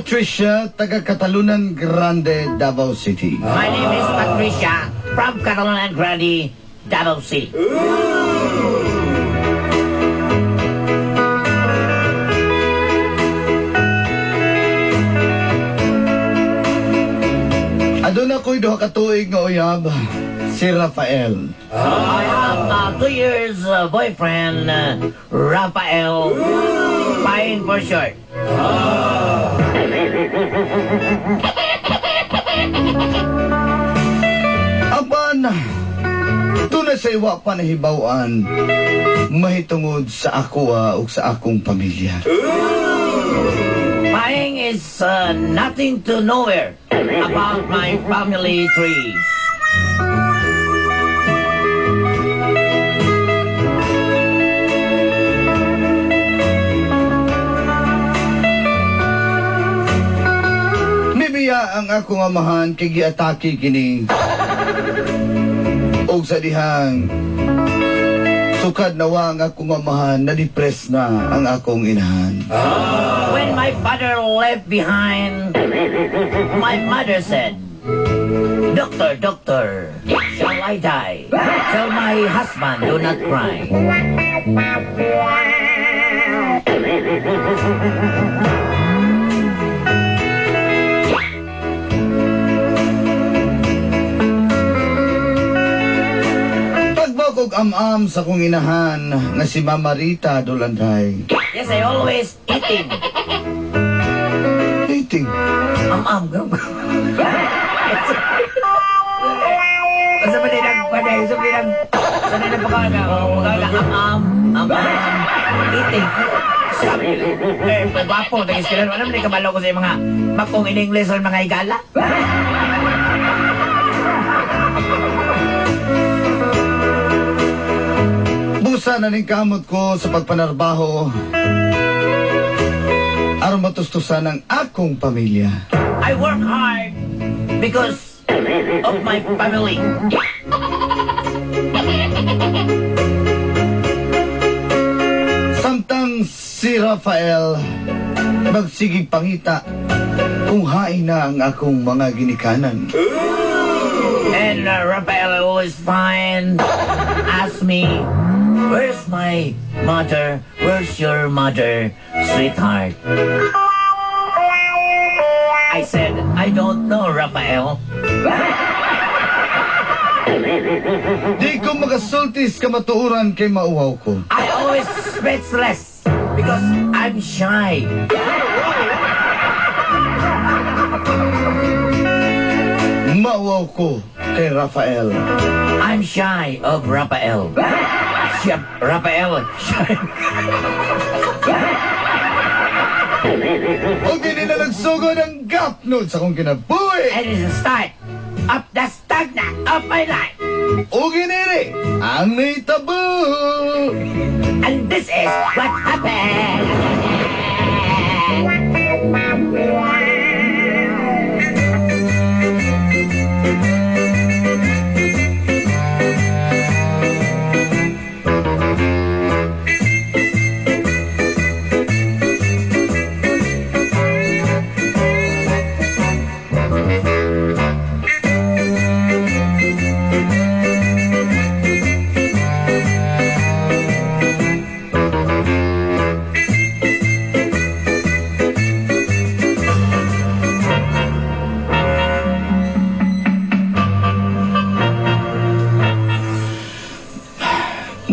Patricia, taga Catalunan Grande, Davao City. My name is Patricia from Catalunan Grande, Davao City. Aduna ko'y duha ka tuig nga uyab, si Rafael. I have 2 years boyfriend, Rafael. Fine for short. Aban, tunay sa iwa pa nahibawan, mahitungod sa ako ug sa akong pamilya. Buying is nothing to nowhere about my family tree. Nibiya ang akong amahan kay giatake kini. Og sa dihang sukad nawa ang akong amahan, na-depress na ang akong inahan. When my father left behind, my mother said, "Doctor, doctor, shall I die? Tell my husband, do not cry." Pagbog og am-am sa kong inahan nga si Mama Rita Dolanday. Yes, I always eating. Dating. Am-am. Sa ba din nagpaday? Sa ba din nagpakaga? Am-am. Eating. Pagwapo, tagis ka lang. Alam mo, kabalo ko sa mga bakong in English o mga igala? Busa na ning kamot ko sa pagpanarbaho aron matustusan ang akong pamilya. I work hard because of my family. Samtang si Rafael magsigig pangita kung hain na ang akong mga ginikanan. And Rafael always fine. Ask me, where's my mother? Where's your mother, sweetheart? I said, I don't know, Rafael. Di ko makasultis ka matuuran kay mauwaw ko. I always speechless because I'm shy. Mauwaw ko kay Rafael. I'm shy of Rafael. Rafael, shy. O di na nagsugod ang gapnod sa kong kinabuhi. And it's the start of the stagnant of my life. O giniri ang naitabo. And this is what happened.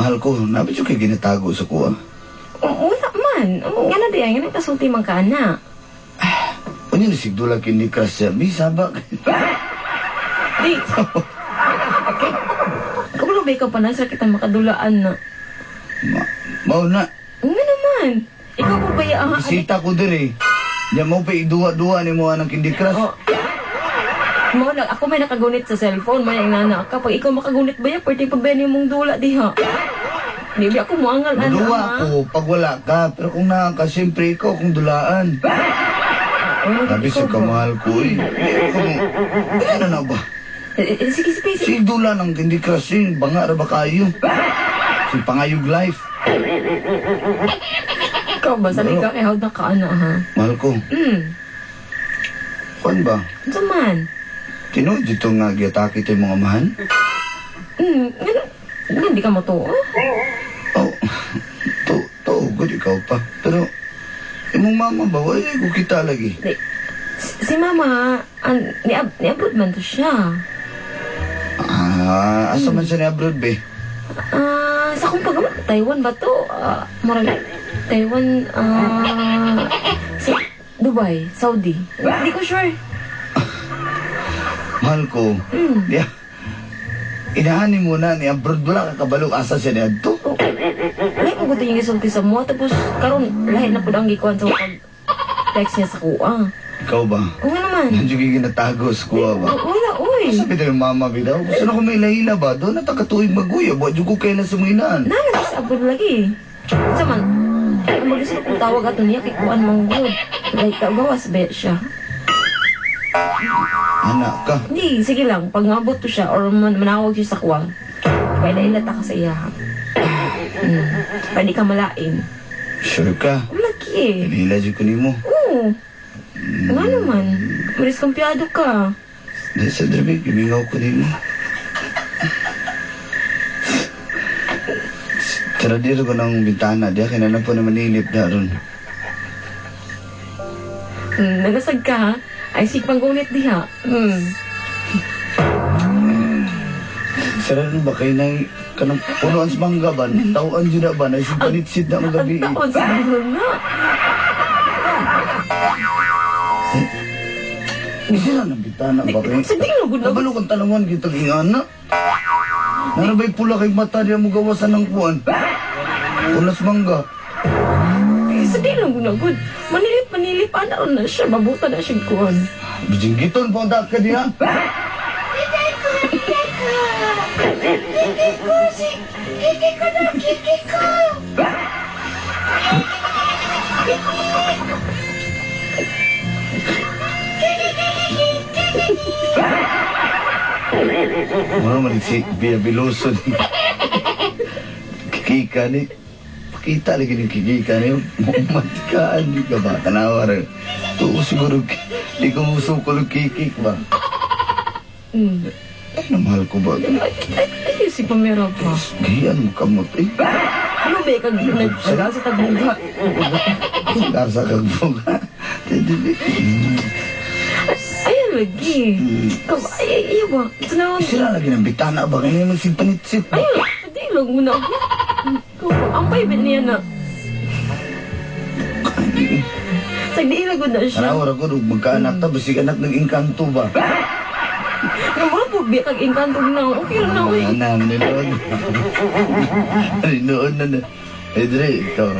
Mahal ko, nabit yung kay ginatago sa kuha. Wala man. Nga na diyan, nga nagkasulti man ka na. Ano yung nasigdula kini ka siya? May sabak. Di. Kabalo ba ikaw pa na sa kita makadulaan na? Mauna. Nga naman. Ikaw pa ba yung... Bisita ko diri. Diyan mo pa iduwa-duwa ni mo anang Candy Crush. Oh. Mo lang, ako may nakagunit sa cellphone, may nana ka. Pag ikaw makagunit ba yan, pwede pa ba mong dula diha? Hindi ako muangal, ano, Duwa ha? ako pag wala ka. Pero kung naa ka, siyempre ikaw kung dulaan. Sabi sa kamahal ko, eh. Ano na ba? Sige, sige, sige. Si dula ng hindi kasi, banga ra ba kayo? Si Pangayog Life. Ikaw ba? Sabi ka kay Hawd na ka, ano, ha? Mahal ko, kuan ba? Ano man? Tinood dito nga giatake tayo mga mahan? Hindi ka mo to, oh? Oh, good ikaw pa. Pero, imong mama ba? Wala ko kita lagi. Si Mama, ni-abroad man to siya. Asa man siya ni abroad, be? Sa akong pagkaman, Taiwan ba to? Murag, Taiwan, sa Dubai, Saudi. Hindi ko sure. Mahal ko. Yeah. Inahani mo na ni abroad wala ka kabalo asa siya ni adto. Lahat mo gusto yung isulti sa mo, tapos karon lahat na po ang gikuhan sa text niya sa kuha. Ikaw ba? Oo nga naman. Nandiyo ginatagos ko ba? Wala, uy. Sabi tayo mama bidaw. Gusto na ko may lahila ba? Doon na takatuig maguya. Buat ko kailan sa mga inaan. Naman sa abroad lagi. Sa man, ang mag-gusto kong tawag ato niya kay kuan mong good. Like, gawas ba siya? Anak ka. Hindi, sige lang. Pag mabot to siya or manawag siya sa kuwang, pwede ilata ka sa iya. Pwede ka malain. Sure ka? Lagi. Pinila dyan ko ni mo. Oo. Ano naman? Maris kampiyado ka. Dahil sa drabi, kimingaw ko ni mo. Taradiro ko ng bintana. Diya, kinalang po na manilip na ron. Nagasag ka, ha? Ay, sikpang gunit diha. Sarado ba kayo na kanang punuan sa mangga ba? Tauan dyan na ba? Na isang panitsid na ang gabi. Ang taon sa dulo na. Sila ng bitana ba kayo? Sa tingin mo, good na. Nabalo kang tanungan kita ingana. Narabay pula kay mata niya mo gawasan ng kuwan. Punas mangga. Sa tingin mo, good na, good. Manilip, ano na siya. Mabuta na siya kuhan. Bijinggiton po ang ka niya. Kiki ko! Ano man si Bia Biloso ni Kikika ni. Pakita lagi ni Kikika ni. Matikaan di ka ba? Tanawar. Oo siguro. Di ko musukol ng Kikik ba? Ay, namahal ko ba? Ay, si Pamera pa. Giyan mo kamot eh. Ano ba kag nagsagal sa tagbuga? Karsa kag buga. Ay, lagi. Ay, ba? Tinawag. Sila lagi ng bitana ba? Kaya naman si panitsit. Ay, pati lang mo na. Ang baybit niya na. Sagdiilag na siya. Tanawar ako, magkaanak ta, basig anak ng engkanto ba? Nga mga pubi, kag inkantog na. Okay lang na, uy. Ninood. Ninood na. Eh, Dre, ikaw.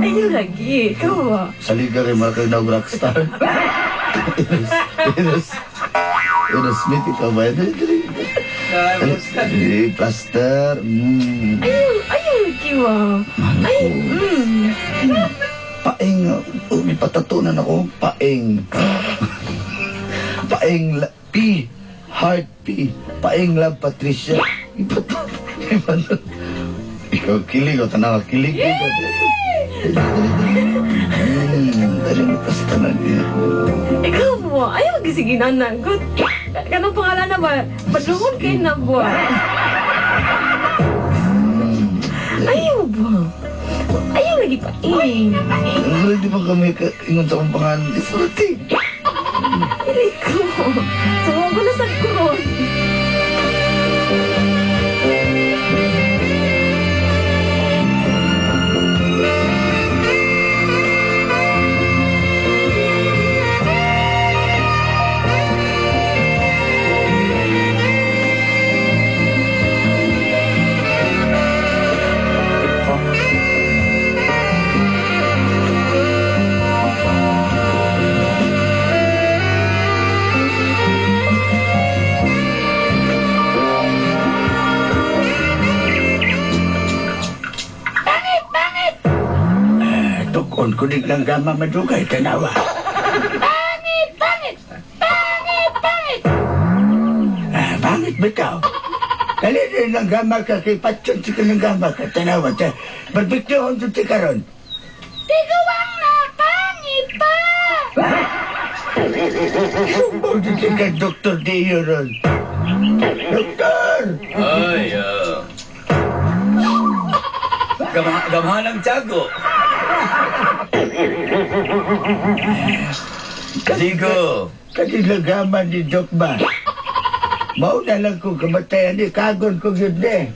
Ay, yun lagi. Ikaw ba? Salig ka kay Mark na rockstar. Eros Smith, ikaw ba? Dre. Plaster. Ayun, lagi ba? Ay, Paeng. Ipatatunan ako. Paeng. Paeng P. Heart P. Paeng Love Patricia. Ipatatunan. Ikaw kilig o tanawa. Kilig ko. Dali mo pastanan niya. ikaw ba? Ayaw, gisingin na. Good. Kanong pangalan na ba? Padungon kayo na ba? Ayaw ba? Ayaw lagi pa. Ano di ba kami ingon sa akong pangalan? Isulti. Hindi ko. Sawa ko na sa kuron. Kung kunig lang gama madugay, tanawa. Pangit! Pangit! Pangit! Pangit! Pangit bitaw. Kali rin lang gama ka kay Patson si kanang gama ka, tanawa. Barbecue on ti karon. Tiguang na! Pangit pa! Sumbong di ka Dr. Dio ron. Doktor! Ay, gamhan ng tiyago. Sigo. Kanilagaman ni Doc ba? Mauna lang kong kamatayan ni kagon ko yun eh.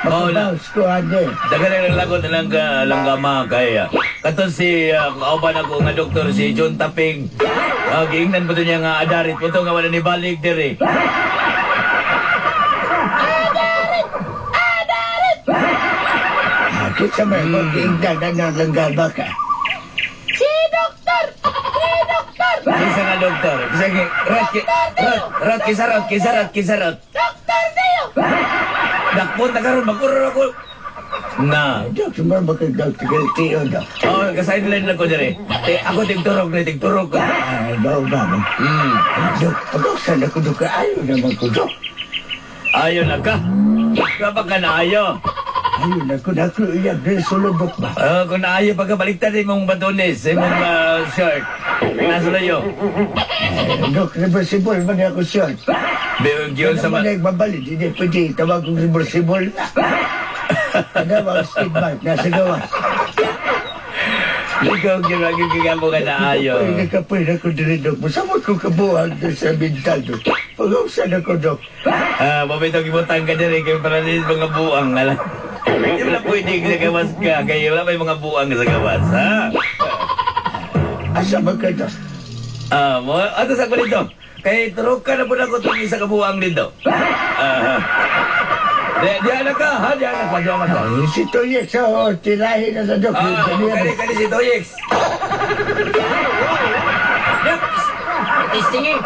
Mauna. Makabaws ko ane. Dagan lang lagot ng langgama kaya. Kato si kauban ako nga doktor si John Taping. Giingnan po niya nga adarit po nga wala ni balik diri. Kita may mag-iingdanan ng langgama ka. Si Doktor! Si Doktor! Isa nga doktor. Sige, kisarot. Doktor Dio! Dakpunta karon magkuror ako. Na. Dok, sumar ba kay Dr. Tiyo, Dok? Oh, ka-sideline lang ko diri. Ako tigturog. Daw ba mo? Dok, pag-uksan ako, Dok, ayaw naman ko, Dok. Ayaw na ka. Kapag ka na ayaw. Ayaw na ko, Dok, iyak din sulubok ba? Kung na ayaw pagkabaliktad mong batones, mong shirt. Nasulayo. Dok, reversible man ako short. Giyon sa Ano man nagbabalik, hindi pwede tawag kong reversible na. Ano ba ang skid mark nasa gawas? Ikaw ginagigigam mo ka na ayaw. Ay, nakapoy na ko din, Dok. Masamot ko kabuhang doon sa mental, Dok. Pag-usan ako, Dok. Mabitong ibutang ka diri kay para din mga buang ala. Hindi mo na pwede nagawas ka kaya wala may mga buang sa gawas, ha? Asa ba ka, Dok? Ato sa ko dito. Kay turok ka na po na ko itong isa kabuang dito. Diyan na ka, ha? Diyan na ka. Ay, si Toyex, tirahin na sa, Dok. Kali si Toyex. Dok! Tistingin!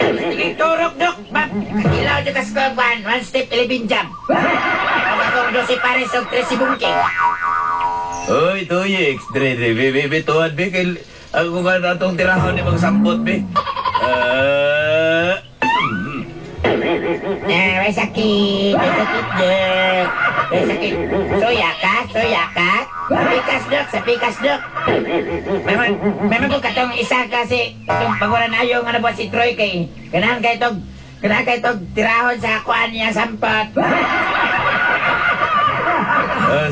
Tistingin turok, Dok! Ilaw dyan ka sa kagwan. 1 step 11 jump. Pag akong 12 pares o 13 bungking. Oy, Toyex. Dre, bituan, be. Ako nga na itong tirahon ni mga sampot, be. May sakit, Dok. May sakit. Suya ka? Sa pikas, Dok. Memang ko katong isa kasi itong paguran ayaw nga nabuhat si Troy kay ganahan kay itong tirahon sa kuan niya sampot.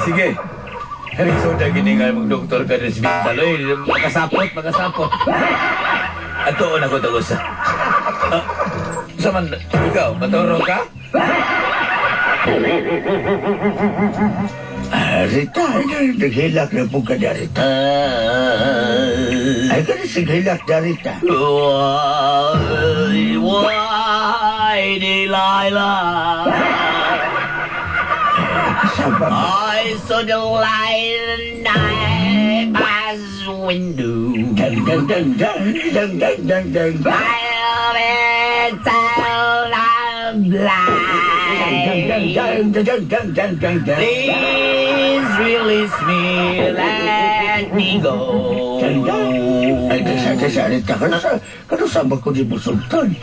Sige. Haring soda gini nga mong doktor ka na si Bintal. Oy, makasapot. Atoon ako tagos. Saman, ikaw, matoro ka? Rita, naghilak na po ka na, Rita. Ay, ka na sighilak na, Rita. Why, Delilah? I saw the light and I passed window. Dang. Please release me, let me go. Ay, dasa, Rita. Kanusama ko di mo sultan.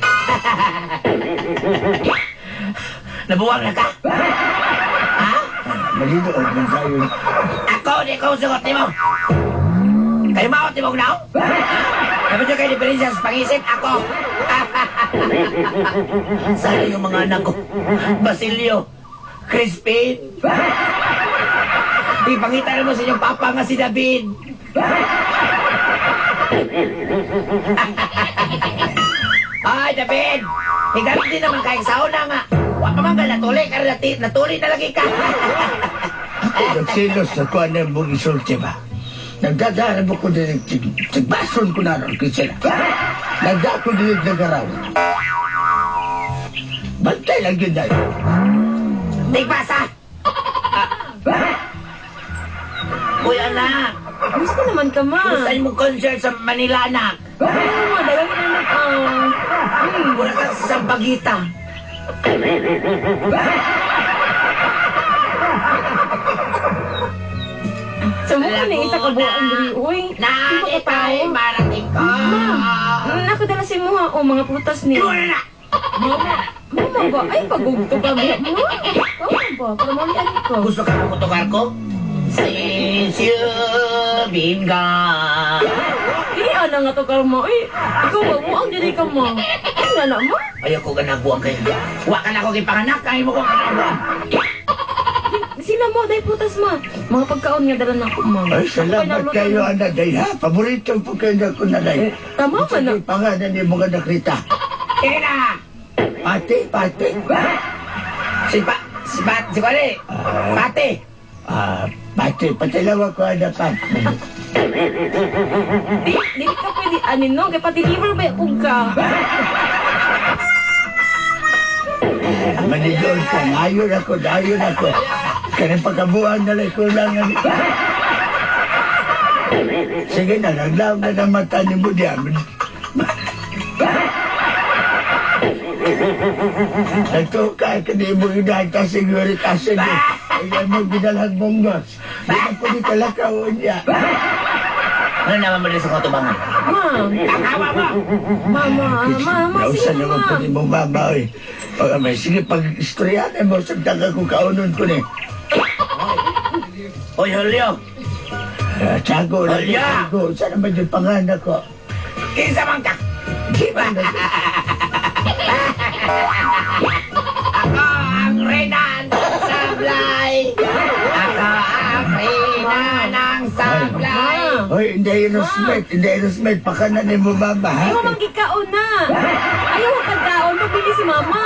Nabuwang na ka? Malinood man tayo. Ako, di ko sugot ni mo. Kayo maot ni mo na? Dapat nyo kayo diferensya sa pangisip? Ako. Sana yung mga anak ko. Basilio. Crispin. Ipangita mo sa inyong papa nga si David. Ay, David. Higamit din naman kayong sauna nga. Wala pa man ka natuloy. Kaya natuloy na lagi ka. Ako nagsilos sa kuha na mong isulti ba? Nagdadaan mo ko din, tigbason ko na ron kasi sila. Nagda ko din nagaraw. Bantay lang yun dahil. Tigbasa! Uy, anak! Gusto naman ka, ma. Gusto mo concert sa Manila, anak? Ayaw, ma. Dalang ka na, Wala ka sa Sampaguita. Sa mukha Ano isa ka buwan diri, uy? Di ba ka tao? marating ko. Nakadala si mo ha, o mga prutas ni. Mama ba? Ay, pagugto ka biya mo. Mama ba? Para malian ko. Gusto ka na motogar ko? Sisubin ka. Ana nga to karma. Ay, ikaw ba mo ang diri ka mo? Ay, nana mo? Ayoko ka nagbuwang kayo. Wa ka na ako kipanganak, kaya mo ko ka nagbuwang. Sila mo, dahil putas ma. Mga pagkaon nga dala na ako, ma. Ay, salamat kayo, anak, day, ha? Paborito po kayo na ko na, day. Tama ba na? Sige, pangalan ni mga nakrita. Sige na! Pati, pati. Si Pare! Pate! Pati, patilawa ko, anak, pa. Di ka pwede, anin no? Kaya pa-deliver ba yung ka? Manigol ka, dayon ako. Kanang pagkabuhan na lang kulangan. Sige na, naglaw na ng mata ni mo diyan. Nagtuka ka di mo inata siguro kasi di. Ayan mo ginalhag mong dos. Di na po di kalakaon niya. Ano naman mo rin sa kutubangan? Takawa mo! Mama, Nausan sige naman ma. po di mo mama eh. May sige pag-istoryanan mo, sagdaga ko kaunon ko ni. Hoy, Julio! Tiago, Olya! Tiago, saan naman yung panganak ko? Kinsa man ka! Di ba? Ako ang reyna ng sablay! Ako ang reyna ng sablay! Hoy, hindi Smith, pakanan mo mama, ha? Ayaw magkikaon na. Ayaw magkakaon. Magbili si mama.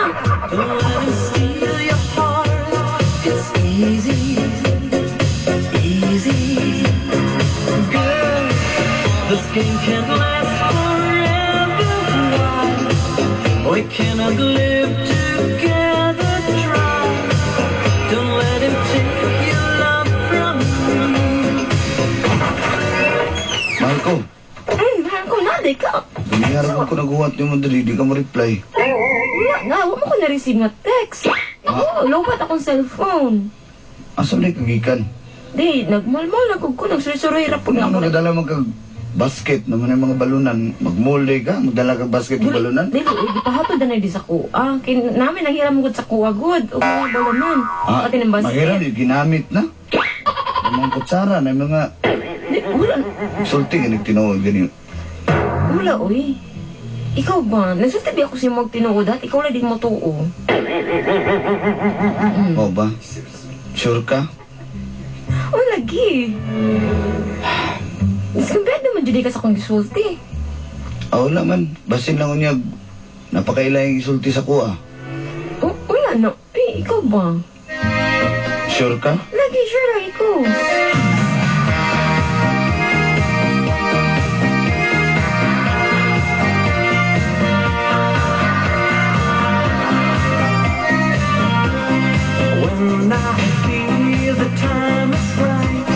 The skin can last forever. Why? We cannot live together. Try. Don't let him take your love from me. Marco, Mahal ko na, di ka. nangyari ko naguwat ni mo dali, di ka mo-reply. Wala nga, huwag mo ko na-receive na text. Oo, lowbat akong cellphone. Asa na kagikan? Di, nagmalmal ako ko, nagsurusuroy rapon Kung ako. ano nadala mo kag basket naman yung mga balunan, magmolde ka, magdala kag basket ng balunan? Dili, di pahatod na di sa kuha. Namin nanghiram gud sa kuha gud. O mga balanan. Pati ng basket. mahirap, ginamit na. Yung mga kutsara, na yung mga Di, wala, sulti, ganit tinuod, ganyan. wala, uy. Ikaw ba? Nagsulti ako si Mog tinuod at ikaw lang din mo tuo. Oo ba? Sure ka? O, lagi. Isambiyad naman dyan ka sa kong gisulti. Wala man, basin lang unyag. Napakailayang isulti sa kuha. O, wala na. Eh, ikaw ba? Sure ka? Lagi, sure lang ikaw. When I feel the time is right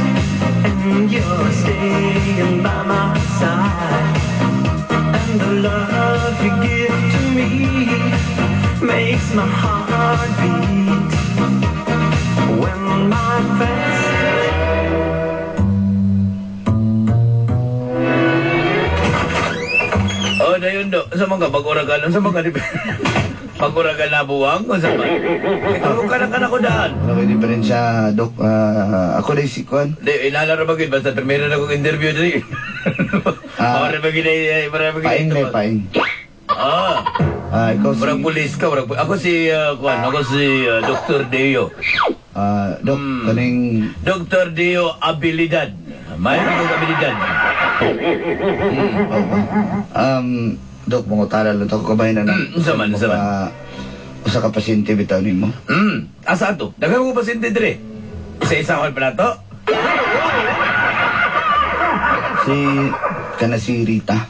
and you're staying by my side, and the love you give to me makes my heart beat. When my friends Oh, dayon do. Sa mga baguragan, sa mga baguragan na buwang, o sa mga. Ikaw ka na ko daan. Wala ko diferensya, Dok. Ako na si Kwan. Di, inalaro ba basta termino na kong interview dali. Para ba ginay, para ba Paing na ginay. paing. Ikaw si... Parang pulis ka, parang ako si, ako si Dr. Deo. Dok, kaning... Dr. Deo Abilidad. May kong abilidad. Dok, mangutala lang ako kabahin na Saman. Usa ka pasyente bitaw nimo. Asa to? Dagan ko pasyente dire. Isa hall pa na to. Si Rita.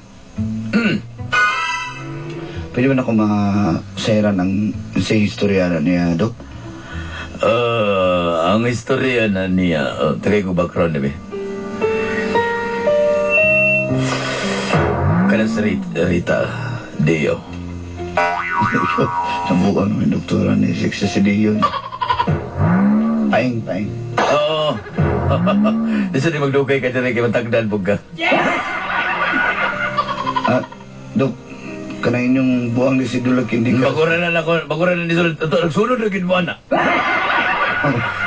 Pwede ba na ako ma-share ng sa istorya niya, Dok? Ang istorya na niya, tagay ko background na ba? Kana si Rita Deo. Nabuka naman yung doktora ni Six sa Dion. Paing. Oo. Di sa di magdugay ka dyan kay matagdan po ka. Dok, kanang inyong buang ni si Dulag hindi ka... Baguran na ni Sulod. Ito, nagsunod na ginawa na.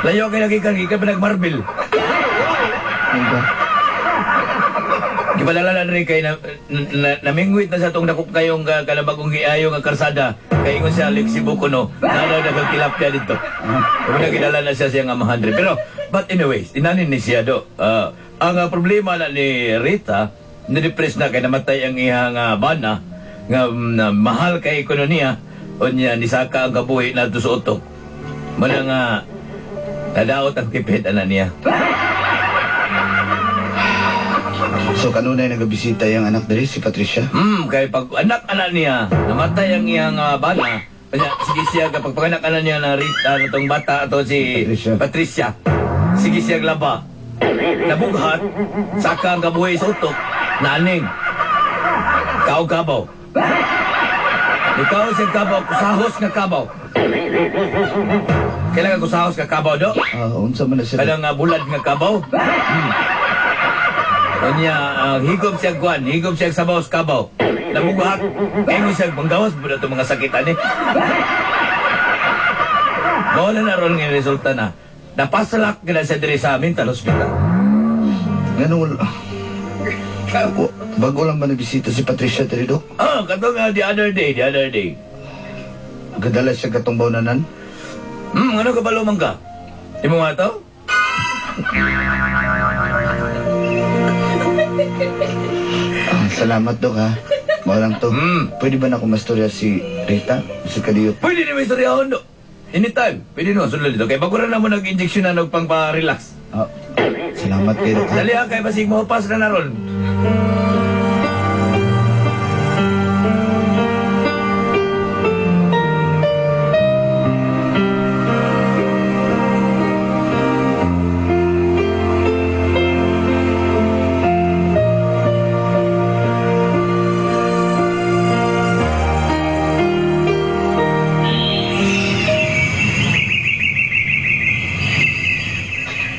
Layo kayo lagi kang ikan pinag-marbil. Gipadala na rin kayo namingwit na sa itong nakup kayong kalabagong giayo nga karsada. Kaya ingon siya, Alexi Bukono, nagagkilap niya dito. Kung nagkidala na siya siyang amahandre. Pero, but anyways, inanin ni siya do. Ang problema na ni Rita, nidepress na kay namatay ang iyang bana, nga mahal kay ekonomiya, o niya nisaka ang kabuhi na ito sa utok. Muna nga, nadaot ang kipit na niya. So, kanunay nagabisita yung anak dali, si Patricia? Kaya pag anak-anak niya, namatay ang iyang bana, kanya, sige siya, kapag anak-anak niya na Rita, na itong bata, ito si Patricia, sige siya laba. Nabughat, saka ang kabuhi sa utok, naaning. Kaw-kabaw. Ikaw siya kabaw, kusahos nga kabaw. Kailangan kusahos nga kabaw, do? Unsa man na siya? Kailangan bulad nga kabaw. Kanya, higop siya guwan, higop siya sabaw sa kabaw. Nabughat, kaya mo siya manggawas, buda ito mga sakitan eh. Mawala na ron nga resulta na. Napasalak ka na siya diri sa amin, tal-hospital. Ganun, bago lang ba nabisita si Patricia dali, Dok? Katong the other day. Gadala siya katong baunanan? Ano kabalo man ka? Di mo nga to? Salamat, Dok, ha? Mawalang to. Pwede ba na kumastorya si Rita? Si Kaliyot? Pwede ni may istoryahon, do. Anytime. Pwede no, sunod dito. Kaya bago na mo nag-injection na pang pa-relax. Salamat kayo, Dok. Dali ha, kaya basig mo pas na naron.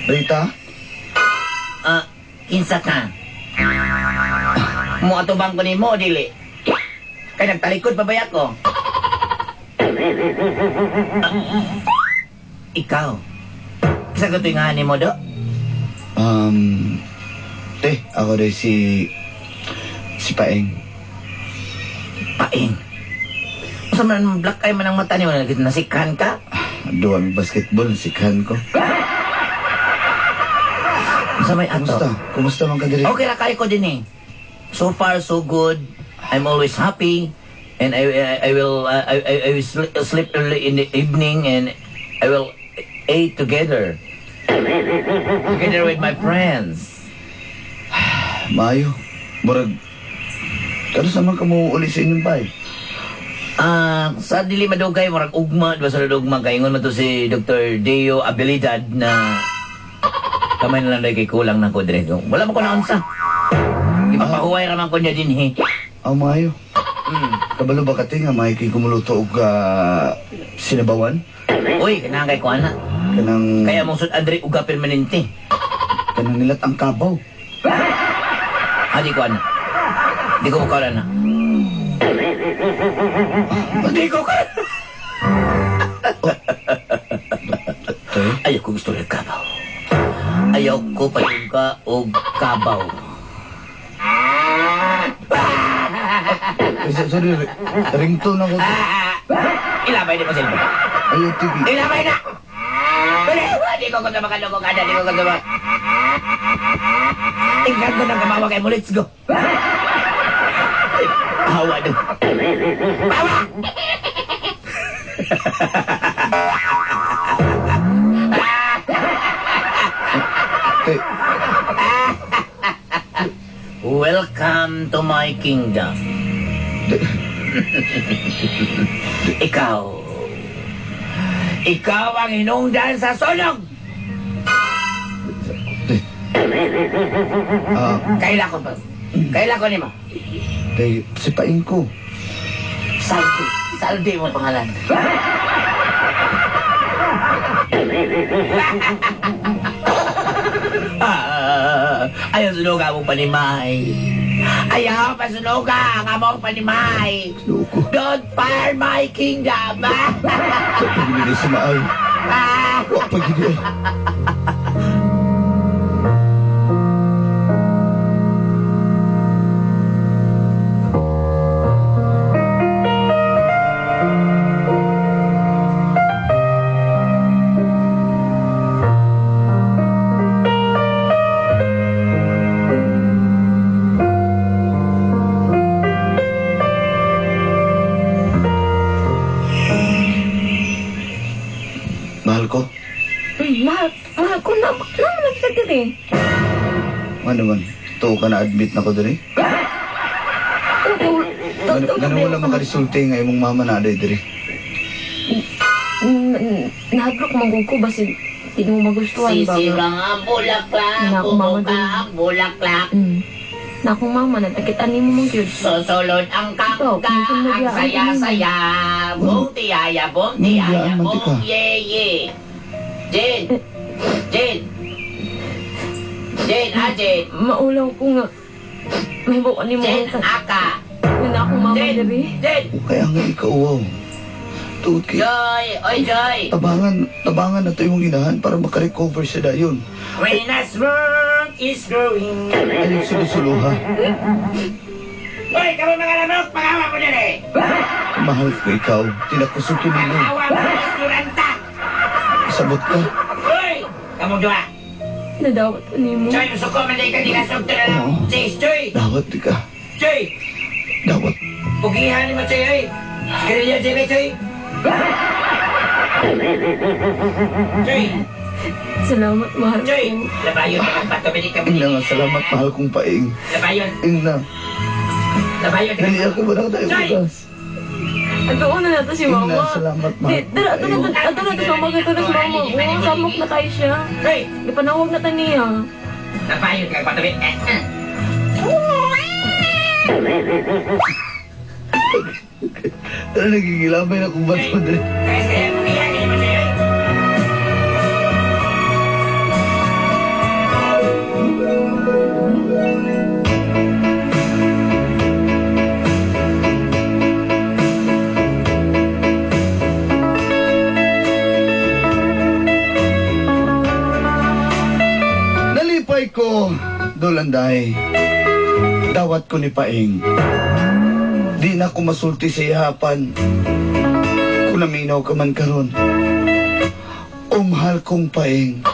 Rita? Kinsa ka? Mo atubang ko ni mo, dili. Kaya nagtalikod pa ba ko? Ikaw. Isa ko tingahan mo, do? Ako rin si Paeng. Paing. Masa man black eye man ang mata niyo, nasikan ka? Doon basketball, sikhan ko. Masa may ato? Kumusta man ka diri? Okay ra kay ko din eh. So far so good. I'm always happy and I will sleep early in the evening and I will eat together with my friends. Maayo. Murag. Pero sa man ka mo uli sa inyong bay? Sa dili madugay murag ugma, diba sa ugma kaingon mo to si Dr. Deo Abilidad na kamay na lang dahil kay kulang ng kodre. Wala mo ko na unsa. Ipapahuway raman ko niya din he. Maayo. Kabalo ba kati nga may kumuluto og sinabawan? Uy, kanang kay ko ana. Kanang... Kaya mong sud Andre uga permanente. Kanang nilat ang kabaw. Di ko ana. Di ko mukha na. Di ko ka. Ayaw ko gusto ng kabaw. Ayaw ko paluga o kabaw. Sorry, ringtone ako. Ilabay di mo silbo. Ayaw, TV. Ilabay na! Di ko kundi makalugog ada, di ko kundi mak... Tingnan ko ng kamawa kay mo, let's go. Hawa doon. Hawa! Welcome to my kingdom. Ikaw ang hinungdan sa sunog! Kaila ko ba? Kaila ko ni mo? Sipain ko. Saldi. Saldi mo pangalan. Ayaw sunuga mong panimay. Ayaw pasunuga ang among panimay. Loko. Don't fire my kingdom. Sa pagigili sa maay. Wa pagigili. Mahal ko. Mahal ko na kita diri. Ano man? Tuo ka na admit na ko diri. Ganun wala makarisulti nga imong mama na aday diri. Nahadlok manggug ko basi di mo magustuhan ba? Sisira nga bulaklak. Naku, mama, Bumuka ang bulaklak. Na akong mama nagtakit ani mo mong gyud. Susulod ang Ito, kangka, minsan ang nagyaan saya-saya. Bong tiyaya, bong tiyaya, Magyaan man ti ka. bong ye-ye. Jane! Jane! Jane, Jane! Maulaw ko nga. May buka ni mo Jane, ka. Aka! Na akong mama Jane! diri. Jane! O kaya nga ikaw, wow. Tuot kay Joy! Oy, Joy! tabangan na to imong ginahan para makarecover siya dayon. When a smoke is growing. Ayun sulu-suluha. Hoy, kamo mga lamok! Pangawa ko dali! Mahal ko ikaw. Tinakusok ko nilo. Pangawa mo, esturanta! Sabot ka. Hoy! Kamong dua! Nadawat ani mo. Joy, gusto ko man ka di kasog na lang. Oo. Sis, Joy! Dawat di ka. Joy! Dawat. Pugihan ni mo, Joy, oy! Sigarilyo, Joy, Joy! Joy! Salamat mahal ko. Joy! Labayon ka ng patuminig ka Ing na nga, salamat mahal kong paing. Labayon! Ing na. Labayon ka Dali ako ba na tayo Joy! bukas? Ato na nato si Ing mama. na, salamat mahal Di, dara, ato na si mama, ato na si mama. Oo, samok na tayo siya. Hoy! Ipanawag na taniya. Labayon ka ng patuminig. Ano nagigilabay na kung ba't mo dali? Kaya pugihan ni mo, Joy! Nalipay ko, Dolanday. Dawat ko ni Paing. Di na ako masulti sa ihapan. Kung naminaw ka man karon. O mahal kong Paing.